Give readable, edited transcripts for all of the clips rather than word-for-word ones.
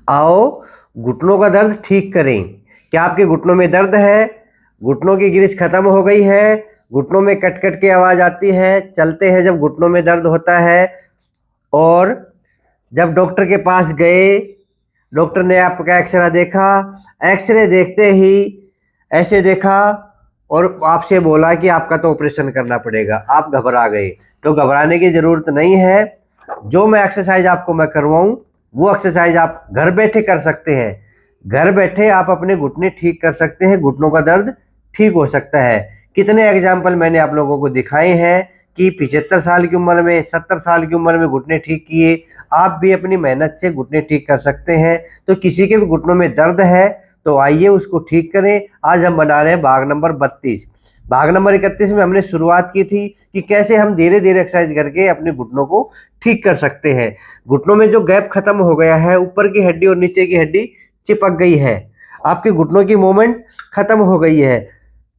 आओ घुटनों का दर्द ठीक करें। क्या आपके घुटनों में दर्द है? घुटनों की ग्रिस खत्म हो गई है? घुटनों में कट कट की आवाज आती है? चलते हैं जब घुटनों में दर्द होता है और जब डॉक्टर के पास गए, डॉक्टर ने आपका एक्सरे देखा, एक्सरे देखते ही ऐसे देखा और आपसे बोला कि आपका तो ऑपरेशन करना पड़ेगा। आप घबरा गए। तो घबराने की जरूरत नहीं है। जो मैं एक्सरसाइज आपको मैं करवाऊं वो एक्सरसाइज आप घर बैठे कर सकते हैं। घर बैठे आप अपने घुटने ठीक कर सकते हैं, घुटनों का दर्द ठीक हो सकता है। कितने एग्जाम्पल मैंने आप लोगों को दिखाए हैं कि 75 साल की उम्र में, 70 साल की उम्र में घुटने ठीक किए। आप भी अपनी मेहनत से घुटने ठीक कर सकते हैं। तो किसी के भी घुटनों में दर्द है तो आइए उसको ठीक करें। आज हम बना रहे हैं भाग नंबर 32। भाग नंबर 31 में हमने शुरुआत की थी कि कैसे हम धीरे धीरे एक्सरसाइज करके अपने घुटनों को ठीक कर सकते हैं। घुटनों में जो गैप खत्म हो गया है, ऊपर की हड्डी और नीचे की हड्डी चिपक गई है, आपके घुटनों की मूवमेंट खत्म हो गई है।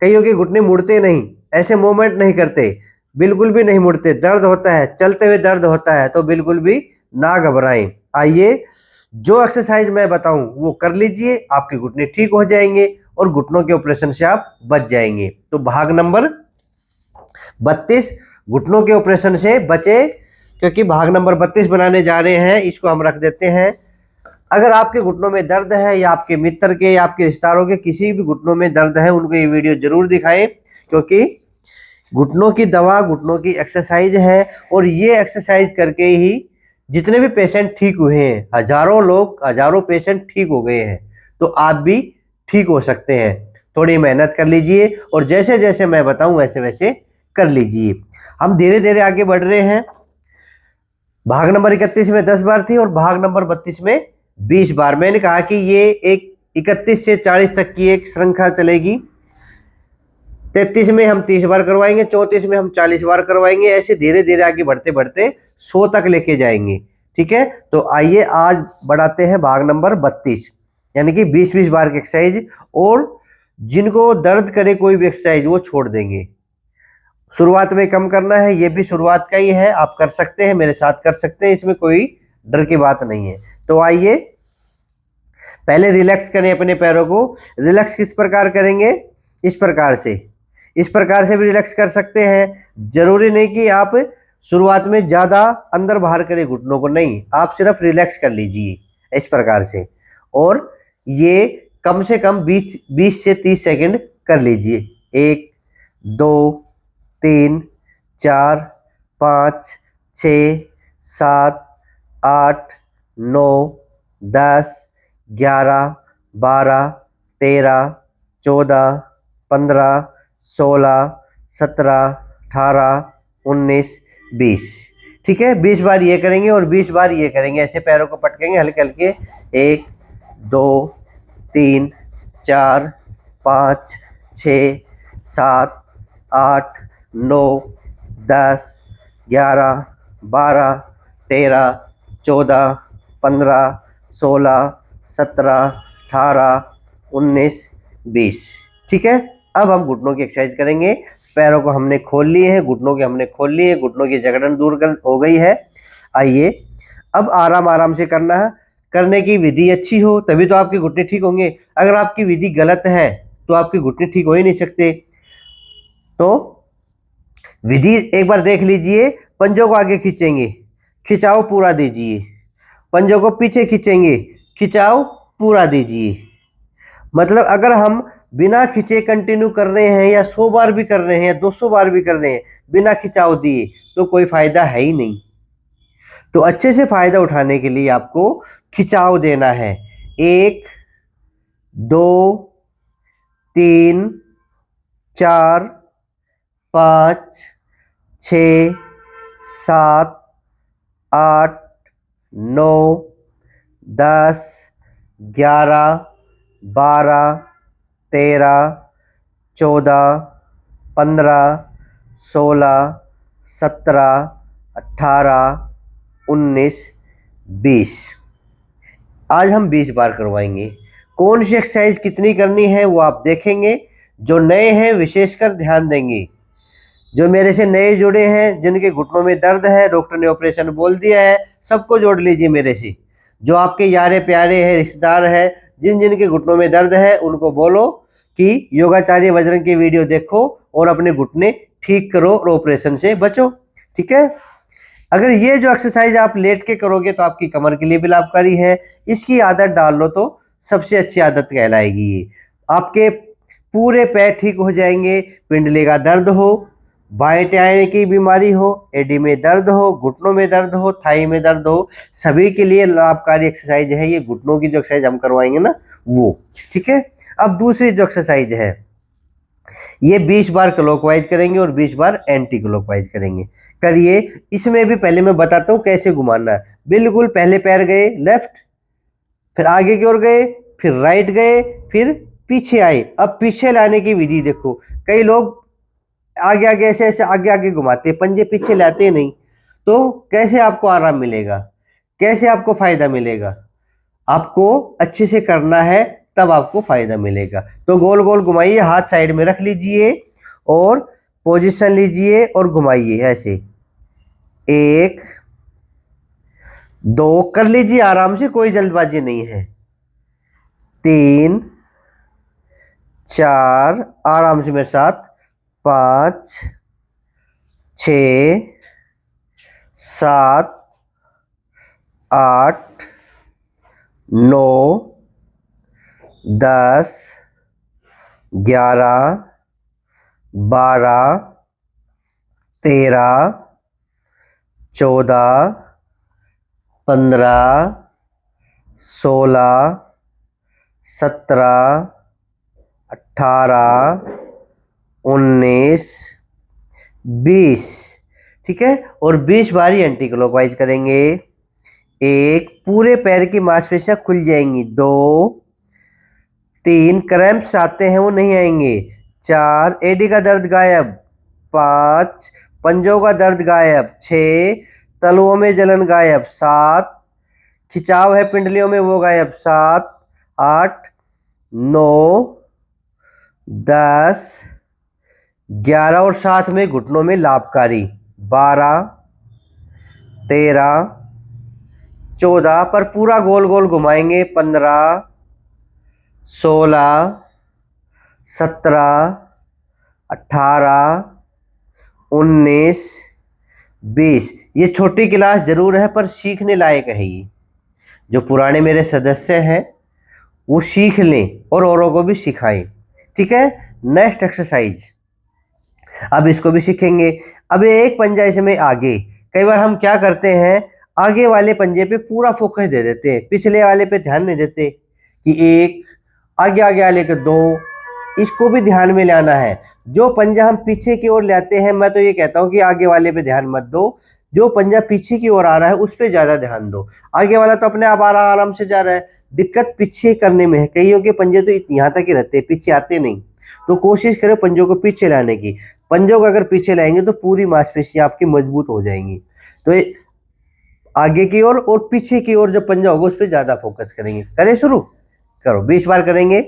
कईयों के घुटने मुड़ते नहीं, ऐसे मूवमेंट नहीं करते, बिल्कुल भी नहीं मुड़ते, दर्द होता है, चलते हुए दर्द होता है, तो बिल्कुल भी ना घबराएं। आइए जो एक्सरसाइज मैं बताऊं वो कर लीजिए, आपके घुटने ठीक हो जाएंगे और घुटनों के ऑपरेशन से आप बच जाएंगे। तो भाग नंबर 32, घुटनों के ऑपरेशन से बचे। क्योंकि भाग नंबर 32 बनाने जा रहे हैं, इसको हम रख देते हैं। अगर आपके घुटनों में दर्द है या आपके मित्र के या आपके रिश्तेदारों के किसी भी घुटनों में दर्द है, उनको ये वीडियो जरूर दिखाएं। क्योंकि घुटनों की दवा घुटनों की एक्सरसाइज है और ये एक्सरसाइज करके ही जितने भी पेशेंट ठीक हुए हैं, हजारों लोग, हजारों पेशेंट ठीक हो गए हैं, तो आप भी ठीक हो सकते हैं। थोड़ी मेहनत कर लीजिए और जैसे जैसे मैं बताऊं वैसे वैसे कर लीजिए। हम धीरे धीरे आगे बढ़ रहे हैं। भाग नंबर 31 में 10 बार थी और भाग नंबर 32 में 20 बार। मैंने कहा कि ये एक 31 से 40 तक की एक श्रृंखला चलेगी। 33 में हम 30 बार करवाएंगे, 34 में हम 40 बार करवाएंगे, ऐसे धीरे धीरे आगे बढ़ते बढ़ते 100 तक लेके जाएंगे। ठीक है, तो आइए आज बढ़ाते हैं भाग नंबर 32, यानी कि 20-20 बार की एक्सरसाइज। और जिनको दर्द करे कोई भी एक्सरसाइज वो छोड़ देंगे। शुरुआत में कम करना है, ये भी शुरुआत का ही है, आप कर सकते हैं, मेरे साथ कर सकते हैं, इसमें कोई डर की बात नहीं है। तो आइए पहले रिलैक्स करें अपने पैरों को। रिलैक्स किस प्रकार करेंगे? इस प्रकार से, इस प्रकार से भी रिलैक्स कर सकते हैं। जरूरी नहीं कि आप शुरुआत में ज्यादा अंदर बाहर करें घुटनों को, नहीं, आप सिर्फ रिलैक्स कर लीजिए इस प्रकार से। और ये कम से कम 20 से 30 सेकंड कर लीजिए। 1 2 3 4 5 6 7 8 9 10 11 12 13 14 15 16 17 18 19 20। ठीक है, 20 बार ये करेंगे और 20 बार ये करेंगे। ऐसे पैरों को पटकेंगे हल्के हल्के। 1 2 3 4 5 6 7 8 9 10 11 12 13 14 15 16 17 18 19 20। ठीक है, अब हम घुटनों की एक्सरसाइज करेंगे। पैरों को हमने खोल लिए हैं, घुटनों के हमने खोल लिए, घुटनों की जकड़न दूर कर हो गई है। आइए अब आराम आराम से करना है। करने की विधि अच्छी हो तभी तो आपके घुटने ठीक होंगे। अगर आपकी विधि गलत है तो आपके घुटने ठीक हो ही नहीं सकते। तो विधि एक बार देख लीजिए। पंजों को आगे खींचेंगे, खिंचाव पूरा दीजिए। पंजों को पीछे खींचेंगे, खिंचाव पूरा दीजिए। मतलब अगर हम बिना खिंचे कंटिन्यू कर रहे हैं या 100 बार भी कर रहे हैं या 200 बार भी कर रहे हैं बिना खिंचाव दिए, तो कोई फायदा है ही नहीं। तो अच्छे से फायदा उठाने के लिए आपको खिंचाव देना है। 1 2 3 4 5 6 7 8 9 10 11 12 13 14 15 16 17 18 19 20। आज हम 20 बार करवाएंगे। कौन सी एक्सरसाइज कितनी करनी है वो आप देखेंगे। जो नए हैं विशेषकर ध्यान देंगे। जो मेरे से नए जुड़े हैं, जिनके घुटनों में दर्द है, डॉक्टर ने ऑपरेशन बोल दिया है, सबको जोड़ लीजिए मेरे से। जो आपके यारे प्यारे हैं, रिश्तेदार हैं, जिन जिन के घुटनों में दर्द है, उनको बोलो कि योगाचार्य बजरंग की वीडियो देखो और अपने घुटने ठीक करो और ऑपरेशन से बचो। ठीक है। अगर ये जो एक्सरसाइज आप लेट के करोगे तो आपकी कमर के लिए भी लाभकारी है। इसकी आदत डाल लो तो सबसे अच्छी आदत कहलाएगी ये। आपके पूरे पैर ठीक हो जाएंगे। पिंडली का दर्द हो, बाएं टांग की बीमारी हो, एडी में दर्द हो, घुटनों में दर्द हो, थाई में दर्द हो, सभी के लिए लाभकारी एक्सरसाइज है ये। घुटनों की जो एक्सरसाइज हम करवाएंगे ना वो। ठीक है। अब दूसरी जो एक्सरसाइज है ये 20 बार क्लॉकवाइज करेंगे और 20 बार एंटी क्लॉकवाइज करेंगे। करिए। इसमें भी पहले मैं बताता हूं कैसे घुमाना है। बिल्कुल पहले पैर गए लेफ्ट, फिर आगे की ओर गए, फिर राइट गए, फिर पीछे आए। अब पीछे लाने की विधि देखो। कई लोग आगे आगे ऐसे ऐसे आगे आगे घुमाते हैं, पंजे पीछे लाते नहीं। तो कैसे आपको आराम मिलेगा, कैसे आपको फायदा मिलेगा? आपको अच्छे से करना है तब आपको फायदा मिलेगा। तो गोल गोल घुमाइए, हाथ साइड में रख लीजिए और पोजीशन लीजिए और घुमाइए ऐसे। 1 2 कर लीजिए आराम से, कोई जल्दबाजी नहीं है। 3 4 आराम से मेरे साथ। 5 6 7 8 9 10 11 12 13 14 15 16 17 18 19 20। ठीक है। और 20 बार ही एंटी क्लॉकवाइज करेंगे। 1 पूरे पैर की मांसपेशियां खुल जाएंगी। 2 3 क्रैम्प्स आते हैं वो नहीं आएंगे। 4 एडी का दर्द गायब। 5 पंजों का दर्द गायब। 6 तलुओं में जलन गायब। 7 खिंचाव है पिंडलियों में वो गायब। 7 8 9 10 11 और साथ में घुटनों में लाभकारी। 12 13 14 पर पूरा गोल गोल घुमाएंगे। 15 16 17 18 19 20। ये छोटी क्लास जरूर है पर सीखने लायक है ये। जो पुराने मेरे सदस्य हैं वो सीख लें और औरों को भी सिखाएं। ठीक है। नेक्स्ट एक्सरसाइज अब इसको भी सीखेंगे। अब एक पंजा इसमें आगे। कई बार हम क्या करते हैं, आगे वाले पंजे पे पूरा फोकस दे देते हैं, पिछले वाले पे ध्यान नहीं देते कि 1 आगे आगे वाले के 2। इसको भी ध्यान में लाना है। जो पंजा हम पीछे की ओर लाते हैं, मैं तो ये कहता हूं कि आगे वाले पे ध्यान मत दो। जो पंजा पीछे की ओर आ रहा है उस पे ज्यादा ध्यान दो। आगे वाला तो अपने आप आराम से जा रहा है। दिक्कत पीछे करने में है। कईयों के पंजे तो यहाँ तक ही रहते हैं, पीछे आते नहीं। तो कोशिश करें पंजों को पीछे लाने की। पंजों को अगर पीछे लाएंगे तो पूरी मांसपेशियां आपकी मजबूत हो जाएंगी। तो आगे की ओर और पीछे की ओर जो पंजा होगा उस पर ज्यादा फोकस करेंगे। करें शुरू? करो। 20 बार करेंगे।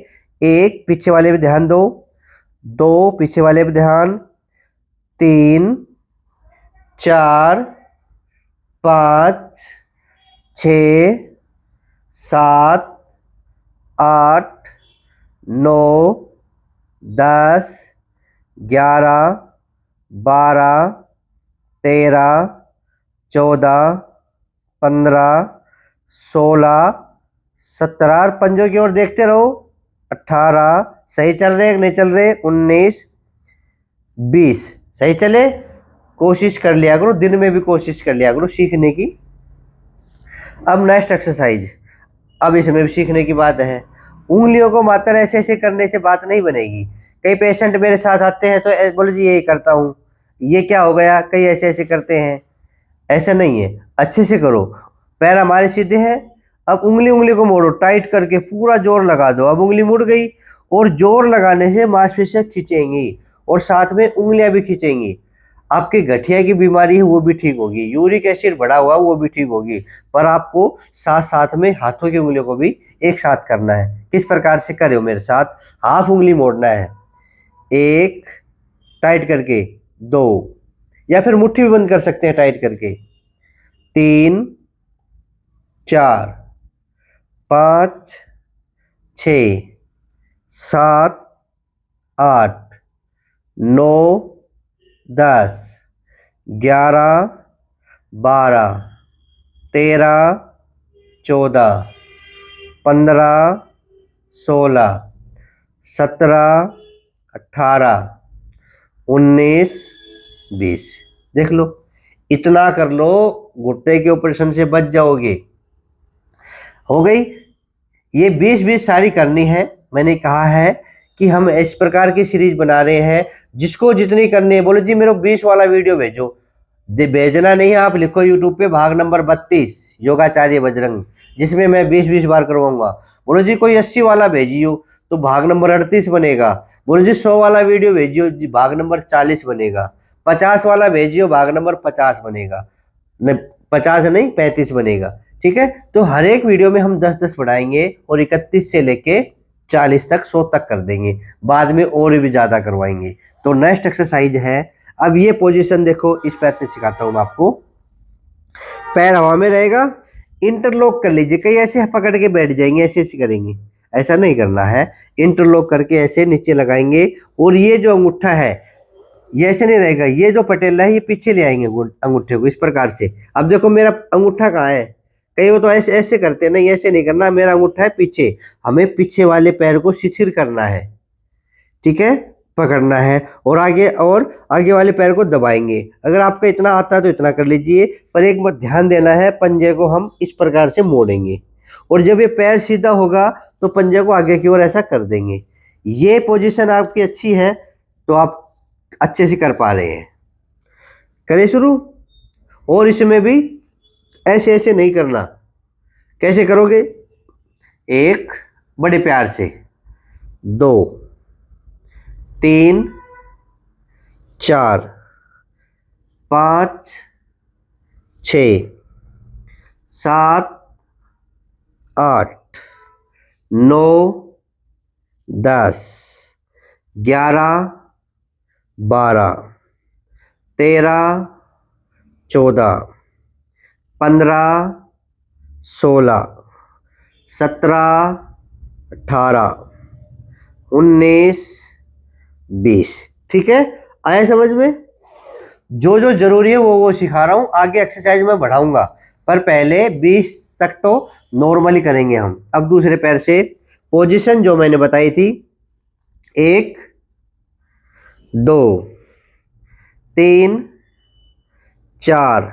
1 पीछे वाले पे ध्यान दो। 2 पीछे वाले पे ध्यान। 3 4 5 6 7 8 9 10 11 12 13 14 15 16 17 और पंजों की ओर देखते रहो। 18 सही चल रहे नहीं चल रहे। 19 20 सही चले। कोशिश कर लिया करो, दिन में भी कोशिश कर लिया करो सीखने की। अब नेक्स्ट एक्सरसाइज। अब इसमें भी सीखने की बात है। उंगलियों को मात्र ऐसे ऐसे करने से बात नहीं बनेगी। कई पेशेंट मेरे साथ आते हैं तो बोले जी यही करता हूँ, ये क्या हो गया, कई ऐसे ऐसे करते हैं। ऐसा नहीं है, अच्छे से करो। पैर हमारे सीधे हैं। अब उंगली उंगली को मोड़ो, टाइट करके पूरा जोर लगा दो। अब उंगली मुड़ गई और जोर लगाने से मांसपेशियां खींचेंगी और साथ में उंगलियां भी खींचेंगी। आपके गठिया की बीमारी है वो भी ठीक होगी, यूरिक एसिड बढ़ा हुआ वो भी ठीक होगी। पर आपको साथ साथ में हाथों की उंगलियों को भी एक साथ करना है। किस प्रकार से करो मेरे साथ? हाफ उंगली मोड़ना है। 1 टाइट करके, 2 या फिर मुट्ठी भी बंद कर सकते हैं टाइट करके, 3 4 5 6 7 8 9 10 11 12 13 14 15 16 17 18 19 20। देख लो, इतना कर लो, घुटने के ऑपरेशन से बच जाओगे। हो गई। ये 20-20 सारी करनी है। मैंने कहा है कि हम इस प्रकार की सीरीज बना रहे हैं, जिसको जितनी करनी है बोलो जी मेरे 20 वाला वीडियो भेजो। भेजना नहीं है, आप लिखो यूट्यूब पे भाग नंबर 32 योगाचार्य बजरंग, जिसमें मैं 20-20 बार करवाऊंगा। बोलो जी कोई 80 वाला भेजियो तो भाग नंबर 38 बनेगा। बोलो जी 100 वाला वीडियो भेजियो जी भाग नंबर 40 बनेगा। 50 वाला भेजियो भाग नंबर 50 बनेगा। नहीं 50 नहीं 35 बनेगा। ठीक है, तो हर एक वीडियो में हम 10-10 बढ़ाएंगे और 31 से लेके 40 तक 100 तक कर देंगे। बाद में और भी ज्यादा करवाएंगे। तो नेक्स्ट एक्सरसाइज है, अब ये पोजीशन देखो, इस पैर से सिखाता हूं मैं आपको। पैर हवा में रहेगा, इंटरलॉक कर लीजिए। कई ऐसे पकड़ के बैठ जाएंगे, ऐसे ऐसे करेंगे, ऐसा नहीं करना है। इंटरलॉक करके ऐसे नीचे लगाएंगे और ये जो अंगूठा है ये ऐसे नहीं रहेगा, ये जो पटेला है ये पीछे ले आएंगे अंगूठे को इस प्रकार से। अब देखो मेरा अंगूठा कहाँ है, कई वो तो ऐसे ऐसे करते नहीं, ऐसे नहीं करना। मेरा अंगूठा है पीछे, हमें पीछे वाले पैर को शिथिल करना है। ठीक है, पकड़ना है और आगे वाले पैर को दबाएंगे। अगर आपका इतना आता है तो इतना कर लीजिए, पर एक बात ध्यान देना है, पंजे को हम इस प्रकार से मोड़ेंगे और जब ये पैर सीधा होगा तो पंजे को आगे की ओर ऐसा कर देंगे। ये पोजीशन आपकी अच्छी है तो आप अच्छे से कर पा रहे हैं। करें शुरू। और इसमें भी ऐसे ऐसे नहीं करना। कैसे करोगे, एक बड़े प्यार से, 2 3 4 5 6 7 8 9 10 11 12 13 14 15 16 17 18 19 20। ठीक है, आया समझ में। जो जो जरूरी है वो सिखा रहा हूं, आगे एक्सरसाइज में बढ़ाऊंगा, पर पहले 20 तक तो नॉर्मली करेंगे हम। अब दूसरे पैर से पोजीशन जो मैंने बताई थी, 1 2 3 4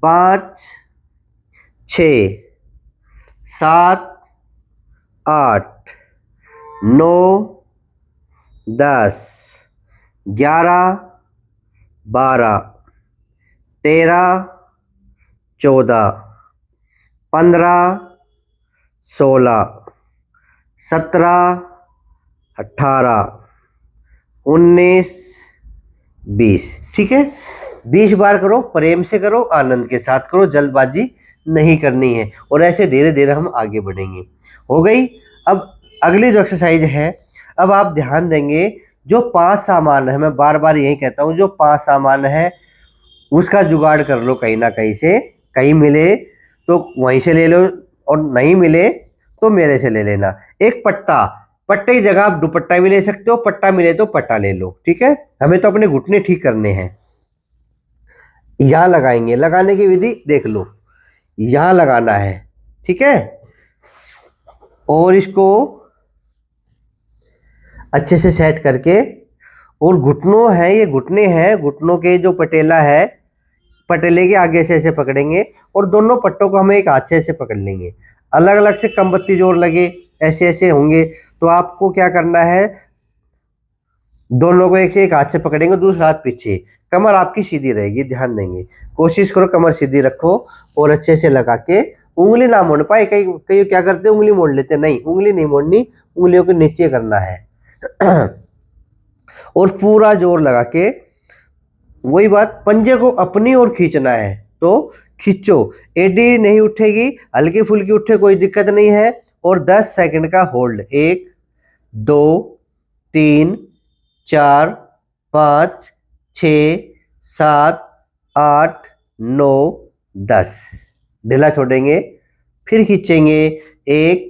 5 6 7 8 9 10 11 12 13 14 15 16 17 18 19 20। ठीक है, 20 बार करो, प्रेम से करो, आनंद के साथ करो, जल्दबाजी नहीं करनी है और ऐसे धीरे धीरे हम आगे बढ़ेंगे। हो गई। अब अगली जो एक्सरसाइज है, अब आप ध्यान देंगे, जो 5 सामान है, मैं बार बार यही कहता हूं, जो 5 सामान है उसका जुगाड़ कर लो कहीं ना कहीं से। कहीं मिले तो वहीं से ले लो और नहीं मिले तो मेरे से ले लेना। एक पट्टा, पट्टे की जगह आप दुपट्टा भी ले सकते हो, पट्टा मिले तो पट्टा ले लो। ठीक है, हमें तो अपने घुटने ठीक करने हैं। यहां लगाएंगे, लगाने की विधि देख लो, यहां लगाना है। ठीक है, और इसको अच्छे से सेट करके, और घुटनों है, ये घुटने हैं, घुटनों के जो पटेला है, पटेले के आगे से ऐसे पकड़ेंगे और दोनों पट्टों को हम एक हाथ से ऐसे पकड़ लेंगे। अलग अलग से कम बत्ती जोर लगे ऐसे ऐसे होंगे, तो आपको क्या करना है, दोनों को एक से एक हाथ से पकड़ेंगे, दूसरा हाथ पीछे, कमर आपकी सीधी रहेगी, ध्यान देंगे। कोशिश करो कमर सीधी रखो और अच्छे से लगा के, उंगली ना मोड़ पाए, कई कई क्या करते हैं उंगली मोड़ लेते, नहीं उंगली नहीं मोड़नी, उंगलियों के नीचे करना है और पूरा जोर लगा के, वही बात, पंजे को अपनी ओर खींचना है तो खींचो, एडी नहीं उठेगी, हल्की फुल्की उठे कोई दिक्कत नहीं है। और 10 सेकंड का होल्ड, 1 2 3 4 5 6 7 8 9 10, ढीला छोड़ेंगे, फिर खींचेंगे 1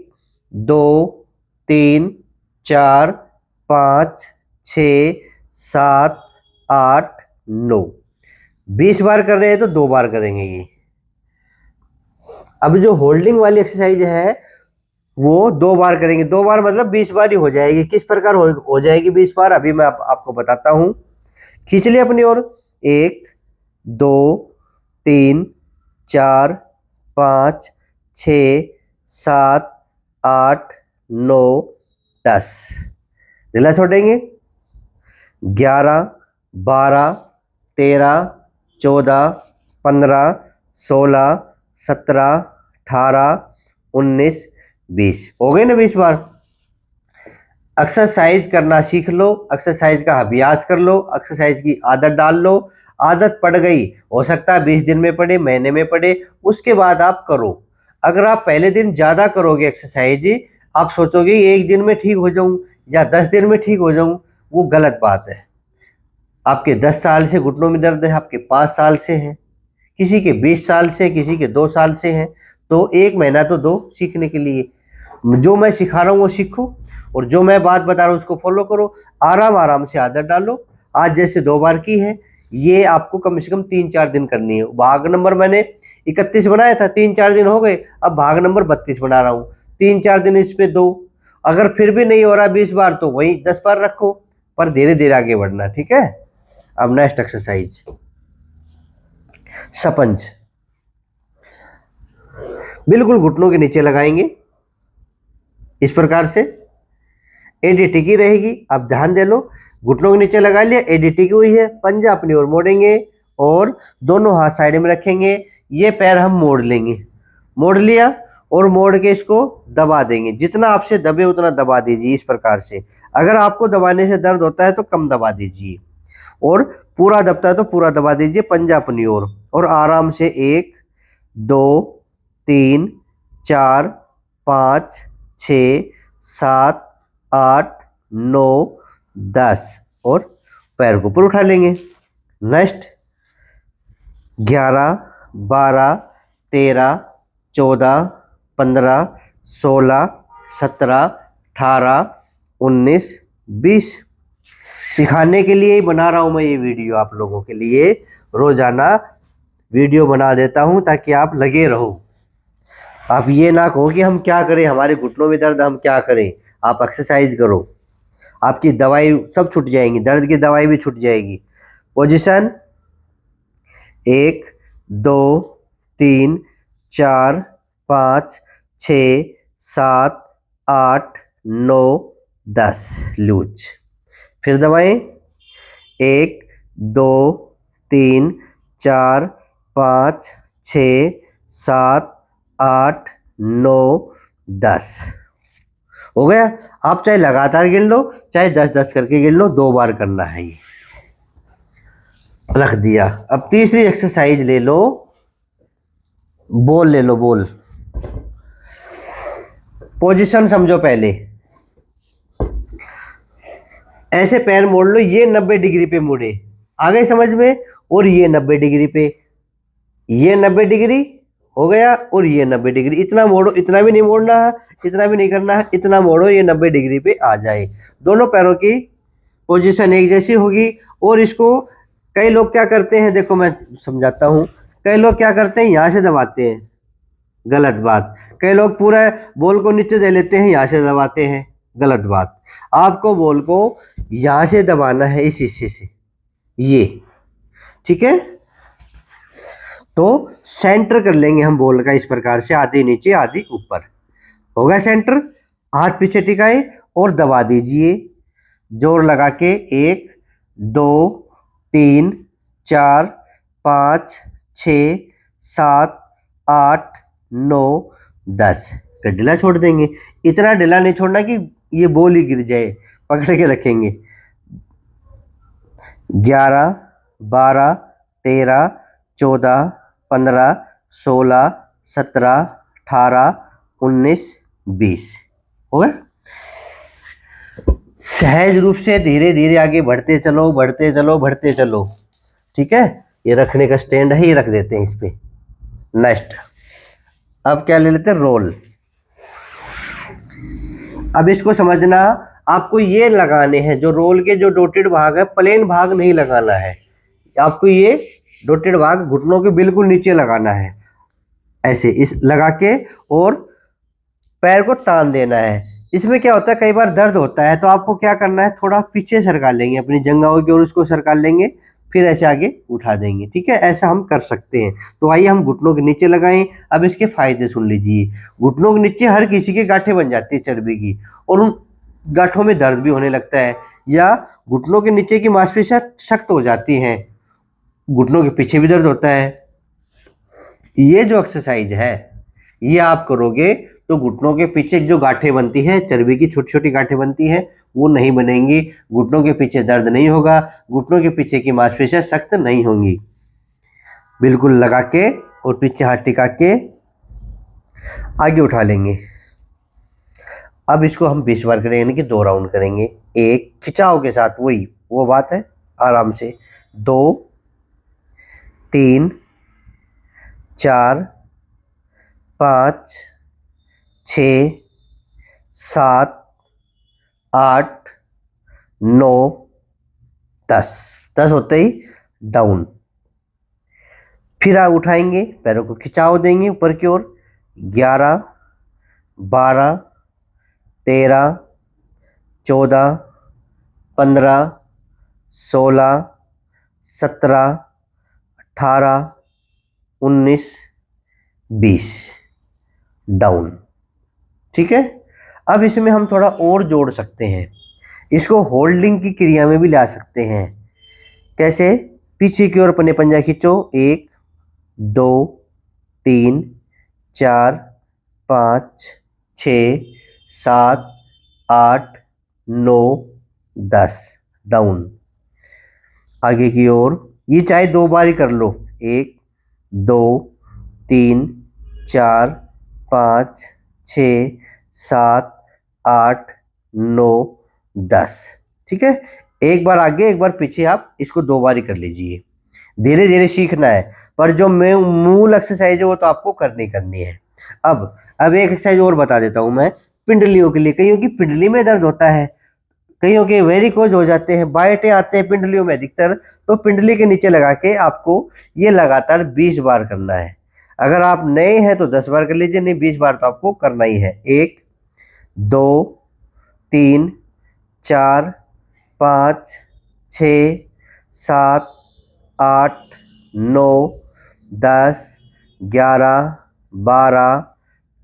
2 3 4 5 6 7 8 9। 20 बार कर रहे हैं तो 2 बार करेंगे ये। अब जो होल्डिंग वाली एक्सरसाइज है वो 2 बार करेंगे। 2 बार मतलब 20 बार ही हो जाएगी। किस प्रकार हो जाएगी 20 बार, अभी मैं आपको बताता हूं। खींच लिया अपनी ओर। 1 2 3 4 5 6 7 8 9 10। ढीला छोड़ेंगे। 11 12 13 14 15 16 17 18 19 20। हो गए ना 20 बार। एक्सरसाइज करना सीख लो, एक्सरसाइज का अभ्यास कर लो, एक्सरसाइज की आदत डाल लो। आदत पड़ गई, हो सकता है 20 दिन में पड़े, महीने में पड़े, उसके बाद आप करो। अगर आप पहले दिन ज्यादा करोगे एक्सरसाइज, आप सोचोगे एक दिन में ठीक हो जाऊं या 10 दिन में ठीक हो जाऊं, वो गलत बात है। आपके 10 साल से घुटनों में दर्द है, आपके 5 साल से है, किसी के 20 साल से, किसी के 2 साल से है, तो 1 महीना तो दो सीखने के लिए। जो मैं सिखा रहा हूँ वो सीखो, और जो मैं बात बता रहा हूँ उसको फॉलो करो। आराम आराम से आदत डालो। आज जैसे 2 बार की है, ये आपको कम से कम 3-4 दिन करनी है। भाग नंबर मैंने 31 बनाया था, 3-4 दिन हो गए, अब भाग नंबर 32 बना रहा हूँ। 3-4 दिन इस पे दो। अगर फिर भी नहीं हो रहा 20 बार तो वही 10 बार रखो, पर धीरे धीरे आगे बढ़ना, ठीक है। अब नेक्स्ट एक्सरसाइज, सपंज। बिल्कुल घुटनों के नीचे लगाएंगे इस प्रकार से। एडी टिकी रहेगी, अब ध्यान दे लो। घुटनों के नीचे लगा लिया, एडी टिकी हुई है। पंजा अपनी ओर मोड़ेंगे और दोनों हाथ साइड में रखेंगे। ये पैर हम मोड़ लेंगे। मोड़ लिया और मोड़ के इसको दबा देंगे। जितना आपसे दबे उतना दबा दीजिए इस प्रकार से। अगर आपको दबाने से दर्द होता है तो कम दबा दीजिए, और पूरा दबता है तो पूरा दबा दीजिए। पंजा अपनी ओर, और आराम से 1 2 3 4 5 6 7 8 9 10, और पैर को ऊपर उठा लेंगे। नेक्स्ट 11 12 13 14 15 16 17 18 19 20। सिखाने के लिए ही बना रहा हूं मैं ये वीडियो, आप लोगों के लिए रोजाना वीडियो बना देता हूं ताकि आप लगे रहो। आप ये ना कहो कि हम क्या करें, हमारे घुटनों में दर्द, हम क्या करें। आप एक्सरसाइज करो, आपकी दवाई सब छूट जाएंगी, दर्द की दवाई भी छूट जाएगी। पोजीशन 1 2 3 4 5 6 7 8 9 10। लूज। फिर दबाएं। 1 2 3 4 5 6 7 8 9 10। हो गया। आप चाहे लगातार गिन लो, चाहे 10-10 करके गिन लो, 2 बार करना है ये। रख दिया। अब तीसरी एक्सरसाइज ले लो, बॉल ले लो, बॉल। पोजीशन समझो पहले। ऐसे पैर मोड़ लो, ये 90 डिग्री पे मुड़े, आ गए समझ में, और ये 90 डिग्री पे, ये 90 डिग्री हो गया, और ये 90 डिग्री। इतना मोड़ो, इतना भी नहीं मोड़ना है, इतना भी नहीं करना है, इतना मोड़ो ये 90 डिग्री पे आ जाए। दोनों पैरों की पोजीशन एक जैसी होगी। और इसको कई लोग क्या करते हैं, देखो मैं समझाता हूं। कई लोग क्या करते हैं, यहां से दबाते हैं, गलत बात। कई लोग पूरा बॉल को नीचे दे लेते हैं, यहां से दबाते हैं, गलत बात। आपको बॉल को यहां से दबाना है, इस हिस्से से, ये, ठीक है। तो सेंटर कर लेंगे हम बॉल का इस प्रकार से, आधी नीचे आधी ऊपर। हो गया सेंटर। हाथ पीछे टिकाए और दबा दीजिए जोर लगा के। 1 2 3 4 5 6 7 8 9 10। फिर ढीला छोड़ देंगे। इतना ढीला नहीं छोड़ना कि ये बॉल ही गिर जाए, पकड़ के रखेंगे। 11 12 13 14 15 16 17 18 19 20। हो गया। सहज रूप से धीरे धीरे आगे बढ़ते चलो, बढ़ते चलो, बढ़ते चलो, ठीक है। ये रखने का स्टैंड है, ये रख देते हैं इस पे। नेक्स्ट अब क्या ले लेते हैं, रोल। अब इसको समझना, आपको ये लगाने हैं जो रोल के जो डॉटेड भाग है, प्लेन भाग नहीं लगाना है, आपको ये डॉटेड भाग घुटनों के बिल्कुल नीचे लगाना है, ऐसे इस लगा के, और पैर को तान देना है। इसमें क्या होता है, कई बार दर्द होता है तो आपको क्या करना है, थोड़ा पीछे सरका लेंगे अपनी जंघाओं की ओर, उसको सरका लेंगे, फिर ऐसे आगे उठा देंगे, ठीक है, ऐसा हम कर सकते हैं। तो आइए हम घुटनों के नीचे लगाएं। अब इसके फायदे सुन लीजिए। घुटनों के नीचे हर किसी की गांठें बन जाती है चर्बी की, और उन गांठों में दर्द भी होने लगता है, या घुटनों के नीचे की मांसपेशियां सख्त हो जाती हैं, घुटनों के पीछे भी दर्द होता है। ये जो एक्सरसाइज है ये आप करोगे तो घुटनों के पीछे जो गांठें बनती है, चर्बी की छोटी छोटी गांठें बनती हैं, वो नहीं बनेंगी, घुटनों के पीछे दर्द नहीं होगा, घुटनों के पीछे की मांसपेशियां सख्त नहीं होंगी। बिल्कुल लगा के और पीछे हाथ टिका के आगे उठा लेंगे। अब इसको हम 20 बार करेंगे, यानी कि 2 राउंड करेंगे, एक खिंचाव के साथ, वही वो बात है, आराम से। 2 3 4 5 6 7 8 9 10 10 होते ही डाउन। फिर आप उठाएंगे, पैरों को खिंचाव देंगे ऊपर की ओर। 11 12 13 14 15 16 17 18 19 20 डाउन, ठीक है। अब इसमें हम थोड़ा और जोड़ सकते हैं, इसको होल्डिंग की क्रिया में भी ला सकते हैं। कैसे, पीछे की ओर अपने पंजा खींचो, 1 2 3 4 5 6 7 8 9 10 डाउन। आगे की ओर, ये चाहे 2 बार ही कर लो, 1 2 3 4 5 6 7 8 9 10, ठीक है। एक बार आगे एक बार पीछे, आप इसको 2 बार ही कर लीजिए। धीरे धीरे सीखना है, पर जो मूल एक्सरसाइज है वो तो आपको करनी है। अब एक एक्सरसाइज और बता देता हूं मैं, पिंडलियों के लिए। कईयों की पिंडली में दर्द होता है, कईयों के वेरिकोज हो जाते हैं, बायटे आते हैं पिंडलियों में अधिकतर, तो पिंडली के नीचे लगा के आपको ये लगातार 20 बार करना है। अगर आप नए हैं तो 10 बार कर लीजिए, नहीं 20 बार तो आपको करना ही है। 1 2 3 4 5 6 7 8 9 10 11 12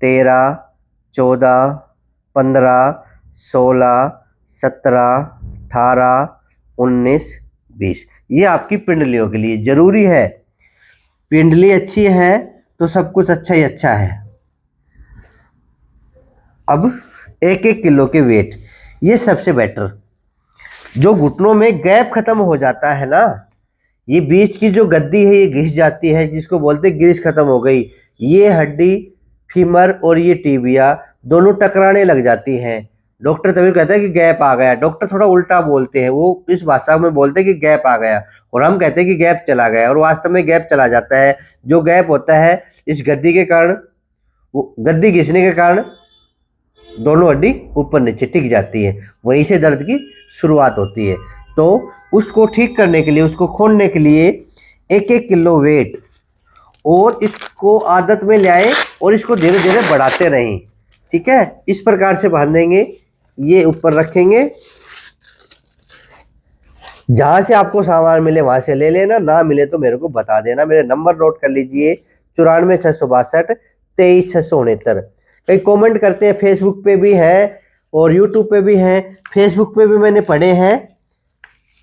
13 14 15 16 17 18 19 20। ये आपकी पिंडलियों के लिए जरूरी है। पिंडली अच्छी है तो सब कुछ अच्छा ही अच्छा है। अब 1-1 किलो के वेट, ये सबसे बेटर। जो घुटनों में गैप खत्म हो जाता है ना, ये बीच की जो गद्दी है ये घिस जाती है, जिसको बोलते हैं ग्रीस खत्म हो गई, ये हड्डी फीमर और ये टीबिया दोनों टकराने लग जाती हैं। डॉक्टर तभी कहता है कि गैप आ गया। डॉक्टर थोड़ा उल्टा बोलते हैं, वो इस भाषा में बोलते हैं कि गैप आ गया, और हम कहते हैं कि गैप चला गया, और वास्तव में गैप चला जाता है। जो गैप होता है इस गद्दी के कारण, वो गद्दी घिसने के कारण दोनों हड्डी ऊपर नीचे टिक जाती है, वहीं से दर्द की शुरुआत होती है। तो उसको ठीक करने के लिए, उसको खोलने के लिए 1-1 किलो वेट, और इसको आदत में ले आए और इसको धीरे धीरे बढ़ाते रहें, ठीक है। इस प्रकार से बांधेंगे, ये ऊपर रखेंगे, जहां से आपको सामान मिले वहां से ले लेना, ना मिले तो मेरे को बता देना। मेरे नंबर नोट कर लीजिए, 94 662 23 669। कई कमेंट करते हैं, फेसबुक पे भी है और यूट्यूब पे भी है। फेसबुक पे भी मैंने पढ़े हैं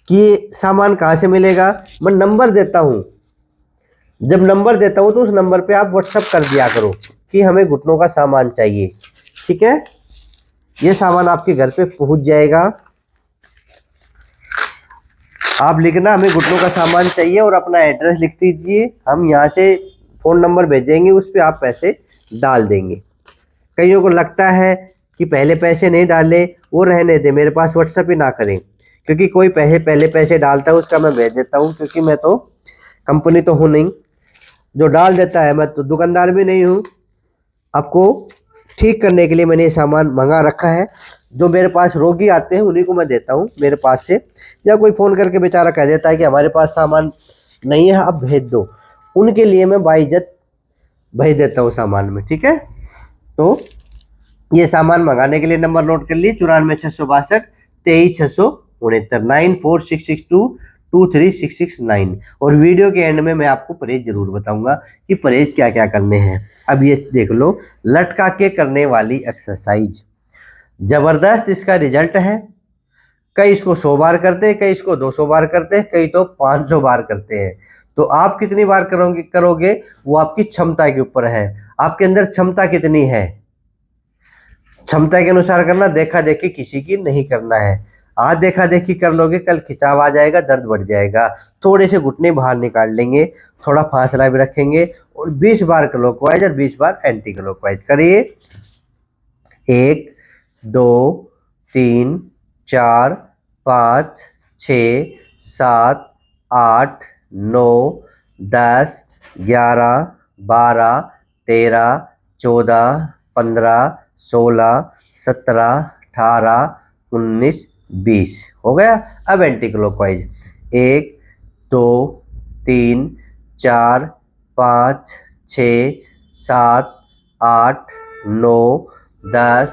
कि सामान कहाँ से मिलेगा। मैं नंबर देता हूँ, जब नंबर देता हूँ तो उस नंबर पे आप व्हाट्सअप कर दिया करो कि हमें घुटनों का सामान चाहिए, ठीक है। ये सामान आपके घर पे पहुँच जाएगा। आप लिखना हमें घुटनों का सामान चाहिए और अपना एड्रेस लिख दीजिए, हम यहाँ से फ़ोन नंबर भेजेंगे, उस पर आप पैसे डाल देंगे। कईयों को लगता है कि पहले पैसे नहीं डाले, वो रहने दे, मेरे पास व्हाट्सअप ही ना करें, क्योंकि कोई पहले पैसे डालता है उसका मैं भेज देता हूँ, क्योंकि मैं तो कंपनी तो हूँ नहीं जो डाल देता है, मैं तो दुकानदार भी नहीं हूँ, आपको ठीक करने के लिए मैंने ये सामान मंगा रखा है। जो मेरे पास रोगी आते हैं उन्हीं को मैं देता हूँ मेरे पास से, या कोई फ़ोन करके बेचारा कह देता है कि हमारे पास सामान नहीं है, आप भेज दो, उनके लिए मैं बाइज्जत भेज देता हूँ सामान में। ठीक है, तो ये सामान मंगाने के लिए नंबर नोट कर लिए 94,662,23,669 94,662,23,669। और वीडियो के एंड में मैं आपको परहेज जरूर बताऊंगा कि परहेज क्या क्या करने हैं। अब ये देख लो, लटका के करने वाली एक्सरसाइज, जबरदस्त इसका रिजल्ट है। कई इसको 100 बार करते हैं, कई इसको 200 बार करते हैं, कई तो 500 बार करते हैं। तो आप कितनी बार करोगे वो आपकी क्षमता के ऊपर है, आपके अंदर क्षमता कितनी है, क्षमता के अनुसार करना। देखा देखी किसी की नहीं करना है। आज देखा देखी कर लोगे, कल खिंचाव आ जाएगा, दर्द बढ़ जाएगा। थोड़े से घुटने बाहर निकाल लेंगे, थोड़ा फासला भी रखेंगे और 20 बार क्लॉकवाइज और 20 बार एंटी क्लॉकवाइज करिए। 1 2 3 4 5 6 7 8 9 10 11 12 13 14 15 16 17 18 19 20 हो गया। अब एंटी क्लॉकवाइज 1 2 3 4 5 6 7 8 9 10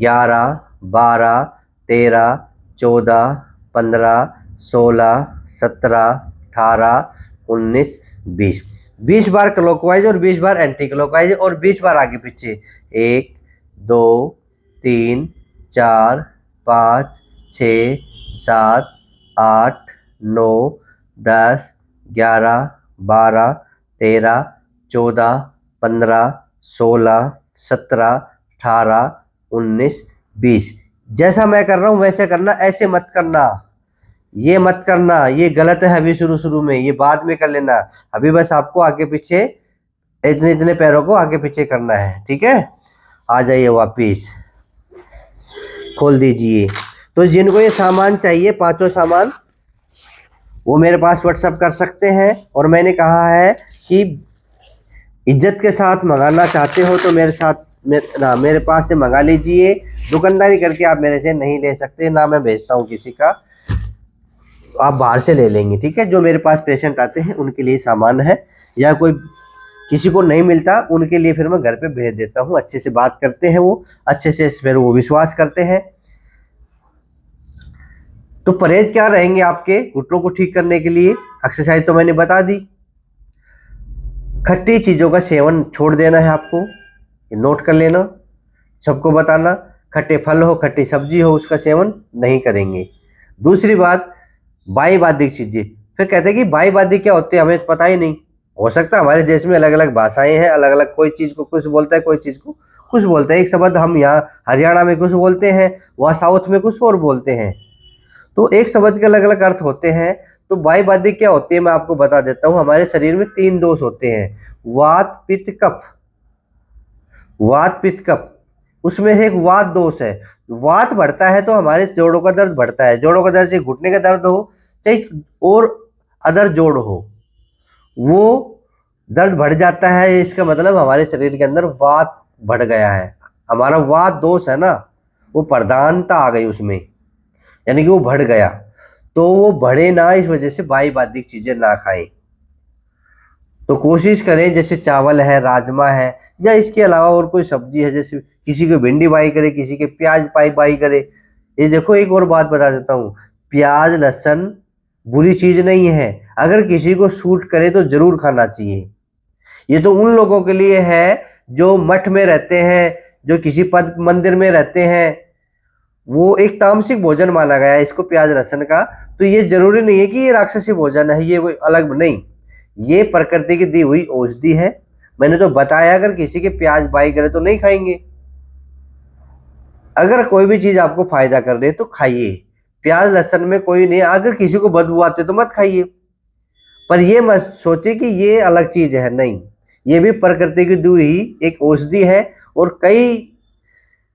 11 12 13 14 15 16 17 18 19 20 20 बार क्लॉकवाइज और 20 बार एंटी क्लॉकवाइज और 20 बार आगे पीछे। 1 2 3 4 5 6 7 8 9 10 11 12 13 14 15 16 17 18 19 20। जैसा मैं कर रहा हूं वैसे करना, ऐसे मत करना, ये मत करना, ये गलत है। अभी शुरू में, ये बाद में कर लेना। अभी बस आपको आगे पीछे इतने इतने पैरों को आगे पीछे करना है। ठीक है, आ जाइए वापिस, खोल दीजिए। तो जिनको ये सामान चाहिए, पांचों सामान, वो मेरे पास व्हाट्सएप कर सकते हैं। और मैंने कहा है कि इज्जत के साथ मंगाना चाहते हो तो मेरे पास से मंगा लीजिए। दुकानदारी करके आप मेरे से नहीं ले सकते, ना मैं भेजता हूँ किसी का, आप बाहर से ले लेंगे। ठीक है, जो मेरे पास पेशेंट आते हैं उनके लिए सामान है, या कोई किसी को नहीं मिलता उनके लिए फिर मैं घर पे भेज देता हूँ। अच्छे से बात करते हैं वो, अच्छे से फिर वो विश्वास करते हैं। तो परहेज क्या रहेंगे आपके घुटनों को ठीक करने के लिए? एक्सरसाइज तो मैंने बता दी। खट्टी चीज़ों का सेवन छोड़ देना है आपको, ये नोट कर लेना, सबको बताना। खट्टे फल हो, खट्टी सब्जी हो, उसका सेवन नहीं करेंगे। दूसरी बात, बाई बाधिक चीज़ें। फिर कहते हैं कि बाई बाधिक क्या होते हैं, हमें पता ही नहीं। हो सकता है हमारे देश में अलग अलग भाषाएं हैं, अलग अलग, कोई चीज़ को कुछ बोलता है, कोई चीज़ को कुछ बोलता है। एक शब्द हम यहाँ हरियाणा में कुछ बोलते हैं, वहाँ साउथ में कुछ और बोलते हैं। तो एक शब्द के अलग अलग अर्थ होते हैं। तो बाई बाधिक क्या होती है मैं आपको बता देता हूँ। हमारे शरीर में 3 दोष होते हैं, वात पित्त कफ। वात पित्त कफ, उसमें से एक वात दोष है। वात बढ़ता है तो हमारे जोड़ों का दर्द बढ़ता है। जोड़ों का दर्द से घुटने का दर्द हो चाहे और अदर जोड़ हो, वो दर्द बढ़ जाता है। इसका मतलब हमारे शरीर के अंदर वात बढ़ गया है। हमारा वात दोष है ना, वो प्रधानता आ गई उसमें, यानी कि वो बढ़ गया। तो वो बढ़े ना, इस वजह से बाई बाधिक चीजें ना खाएं। तो कोशिश करें, जैसे चावल है, राजमा है, या इसके अलावा और कोई सब्जी है, जैसे किसी को भिंडी बाई करे, किसी के प्याज बाई करे। ये देखो, एक और बात बता देता हूँ, प्याज लहसुन बुरी चीज नहीं है। अगर किसी को सूट करे तो जरूर खाना चाहिए। ये तो उन लोगों के लिए है जो मठ में रहते हैं, जो किसी पद मंदिर में रहते हैं। वो एक तामसिक भोजन माना गया है इसको, प्याज लहसुन का। तो ये जरूरी नहीं है कि ये राक्षसी भोजन है, ये वो अलग नहीं, ये प्रकृति की दी हुई औषधि है। मैंने तो बताया, अगर किसी के प्याज बाई करे तो नहीं खाएंगे। अगर कोई भी चीज आपको फायदा कर रही है तो खाइए। प्याज लहसुन में कोई नहीं, अगर किसी को बदबू आते तो मत खाइए। पर ये मत सोचे कि ये अलग चीज है, नहीं, ये भी प्रकृति की दी हुई एक औषधि है और कई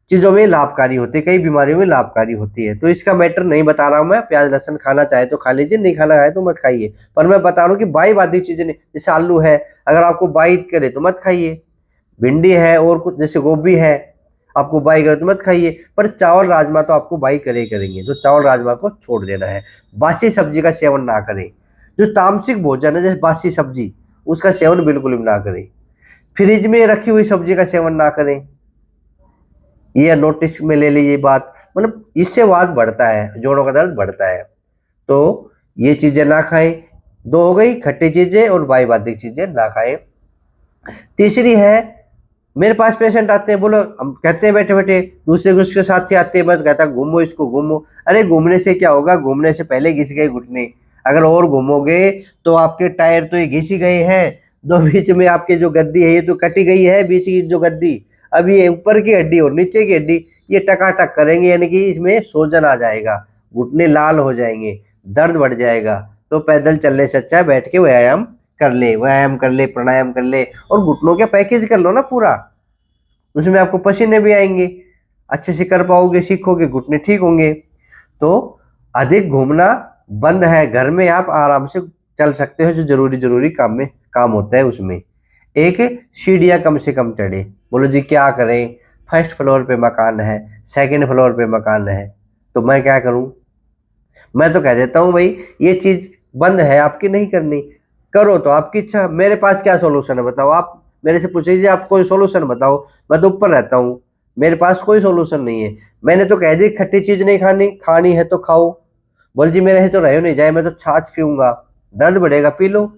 चीज़ों में लाभकारी होती है, कई बीमारियों में लाभकारी होती है। तो इसका मैटर नहीं बता रहा हूँ मैं। प्याज लहसुन खाना चाहे तो खा लीजिए, नहीं खाना है तो मत खाइए। पर मैं बता रहा हूँ कि बाई बाधिक चीज़ें नहीं, जैसे आलू है, अगर आपको बाई करे तो मत खाइए। भिंडी है और कुछ जैसे गोभी है, आपको बाई करे तो मत खाइए, पर चावल राजमा तो आपको बाई करे करेंगे, तो चावल राजमा को छोड़ देना है। बासी सब्जी का सेवन ना करें, जो तामसिक भोजन है जैसे बासी सब्जी, उसका सेवन बिल्कुल भी ना करें। फ्रिज में रखी हुई सब्जी का सेवन ना करें, ये नोटिस में ले लीजिए बात, मतलब इससे वात बढ़ता है, जोड़ों का दर्द बढ़ता है। तो ये चीजें ना खाएं। दो हो गई, खट्टी चीजें और बाईवादिक चीजें ना खाएं। तीसरी है, मेरे पास पेशेंट आते हैं, बोलो हम कहते हैं बैठे बैठे, दूसरे उसके साथी आते हैं, बस कहता घूमो इसको घूमो। अरे घूमने से क्या होगा, घूमने से पहले घिस गए घुटने, अगर और घूमोगे तो आपके टायर तो ये घिस ही गए हैं। दो बीच में आपके जो गद्दी है ये तो कटी गई है, बीच की जो गद्दी, अब ये ऊपर की हड्डी और नीचे की हड्डी ये टकाटक करेंगे, यानी कि इसमें सूजन आ जाएगा, घुटने लाल हो जाएंगे, दर्द बढ़ जाएगा। तो पैदल चलने से अच्छा बैठ के व्यायाम कर ले, व्यायाम कर ले, प्राणायाम कर ले, और घुटनों के पैकेज कर लो ना पूरा, उसमें आपको पसीने भी आएंगे, अच्छे से कर पाओगे, सीखोगे, घुटने ठीक होंगे। तो अधिक घूमना बंद है, घर में आप आराम से चल सकते हो, जो जरूरी जरूरी काम होता है उसमें। एक सीढ़ियाँ कम से कम चढ़े। बोलो जी क्या करें, फर्स्ट फ्लोर पे मकान है, सेकंड फ्लोर पे मकान है, तो मैं क्या करूं? मैं तो कह देता हूं भाई ये चीज बंद है, आपकी नहीं करनी, करो तो आपकी इच्छा। मेरे पास क्या सोल्यूशन है बताओ, आप मेरे से पूछिए आप कोई सोल्यूशन बताओ, मैं तो ऊपर रहता हूँ, मेरे पास कोई सोल्यूशन नहीं है। मैंने तो कह दी खट्टी चीज नहीं खानी, खानी है तो खाओ। बोल जी मेरे से तो रहो नहीं जाए, मैं तो छाछ पीऊंगा, दर्द बढ़ेगा, पी लो।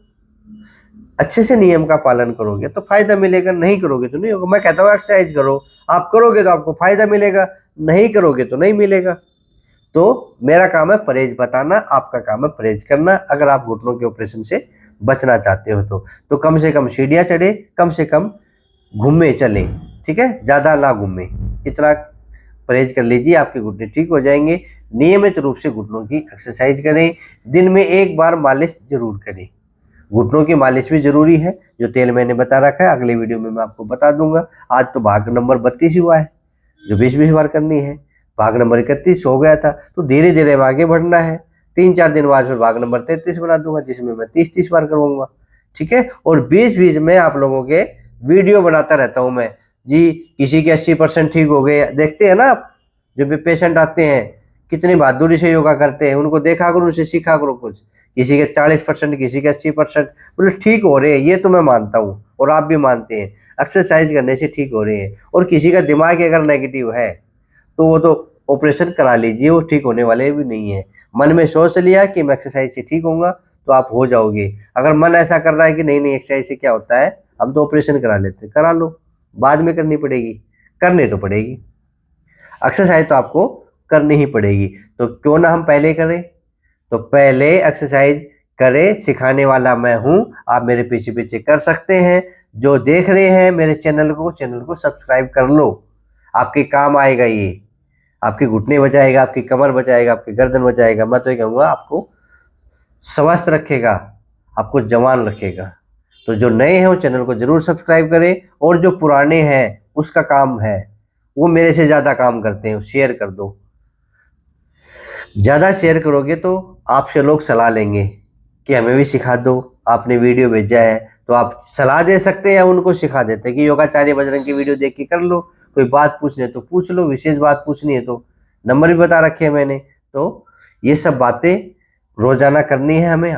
अच्छे से नियम का पालन करोगे तो फायदा मिलेगा, नहीं करोगे तो नहीं होगा। मैं कहता हूँ एक्सरसाइज करो, आप करोगे तो आपको फायदा मिलेगा, नहीं करोगे तो नहीं मिलेगा। तो मेरा काम है परहेज बताना, आपका काम है परहेज करना। अगर आप घुटनों के ऑपरेशन से बचना चाहते हो तो कम से कम सीढ़ियाँ चढ़े, कम से कम घूमे चले, ठीक है, ज़्यादा ना घूमे, इतना परहेज कर लीजिए, आपके घुटने ठीक हो जाएंगे। नियमित रूप से घुटनों की एक्सरसाइज करें, दिन में एक बार मालिश जरूर करें। घुटनों की मालिश भी जरूरी है, जो तेल मैंने बता रखा है अगले वीडियो में मैं आपको बता दूंगा। आज तो भाग नंबर 32 हुआ है, जो 20-20 बार करनी है। भाग नंबर 31 हो गया था, तो धीरे धीरे आगे बढ़ना है। 3-4 दिन बाद फिर भाग नंबर 33 बना दूंगा, जिसमें मैं 30-30 बार करवाऊंगा, ठीक है। और बीच बीच में आप लोगों के वीडियो बनाता रहता हूं मैं जी। किसी के 80% ठीक हो गए, देखते हैं ना आप, जब भी पेशेंट आते हैं कितनी बहादुरी से योगा करते हैं, उनको देखा करो, उनसे सीखा करो कुछ। किसी के 40%, किसी के 80%, बोले ठीक हो रहे हैं, ये तो मैं मानता हूँ और आप भी मानते हैं, एक्सरसाइज करने से ठीक हो रहे हैं। और किसी का दिमाग अगर नेगेटिव है तो वो तो ऑपरेशन करा लीजिए, वो ठीक होने वाले भी नहीं है। मन में सोच लिया कि मैं एक्सरसाइज से ठीक होऊंगा तो आप हो जाओगे। अगर मन ऐसा कर रहा है कि नहीं नहीं एक्सरसाइज से क्या होता है, हम तो ऑपरेशन करा लेते हैं, करा लो, बाद में करनी पड़ेगी, करने तो पड़ेगी, एक्सरसाइज तो आपको करनी ही पड़ेगी। तो क्यों ना हम पहले करें, तो पहले एक्सरसाइज करें, सिखाने वाला मैं हूं, आप मेरे पीछे पीछे कर सकते हैं। जो देख रहे हैं मेरे चैनल को सब्सक्राइब कर लो, आपके काम आएगा ये, आपके घुटने बचाएगा, आपकी कमर बचाएगा, आपकी गर्दन बचाएगा। मैं तो ये कहूँगा आपको स्वस्थ रखेगा, आपको जवान रखेगा। तो जो नए हैं वो चैनल को जरूर सब्सक्राइब करें, और जो पुराने हैं उसका काम है, वो मेरे से ज़्यादा काम करते हैं, शेयर कर दो। ज़्यादा शेयर करोगे तो आपसे लोग सलाह लेंगे कि हमें भी सिखा दो, आपने वीडियो भेजा है, तो आप सलाह दे सकते हैं या उनको सिखा देते हैं कि योगाचार्य बजरंग की वीडियो देख के कर लो, कोई बात पूछनी है तो पूछ लो, विशेष बात पूछनी है तो नंबर भी बता रखे हैं मैंने। तो ये सब बातें रोजाना करनी है हमें,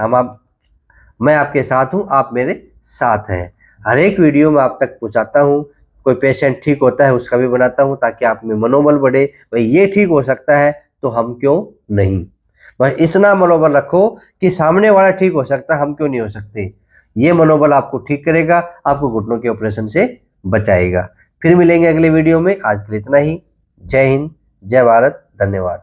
मैं आपके साथ हूँ, आप मेरे साथ हैं। हर एक वीडियो में आप तक पहुँचाता हूँ, कोई पेशेंट ठीक होता है उसका भी बनाता हूँ, ताकि आप में मनोबल बढ़े, भाई ये ठीक हो सकता है तो हम क्यों नहीं। बस इतना मनोबल रखो कि सामने वाला ठीक हो सकता है, हम क्यों नहीं हो सकते। ये मनोबल आपको ठीक करेगा, आपको घुटनों के ऑपरेशन से बचाएगा। फिर मिलेंगे अगले वीडियो में, आज के लिए इतना ही। जय हिंद, जय भारत, धन्यवाद।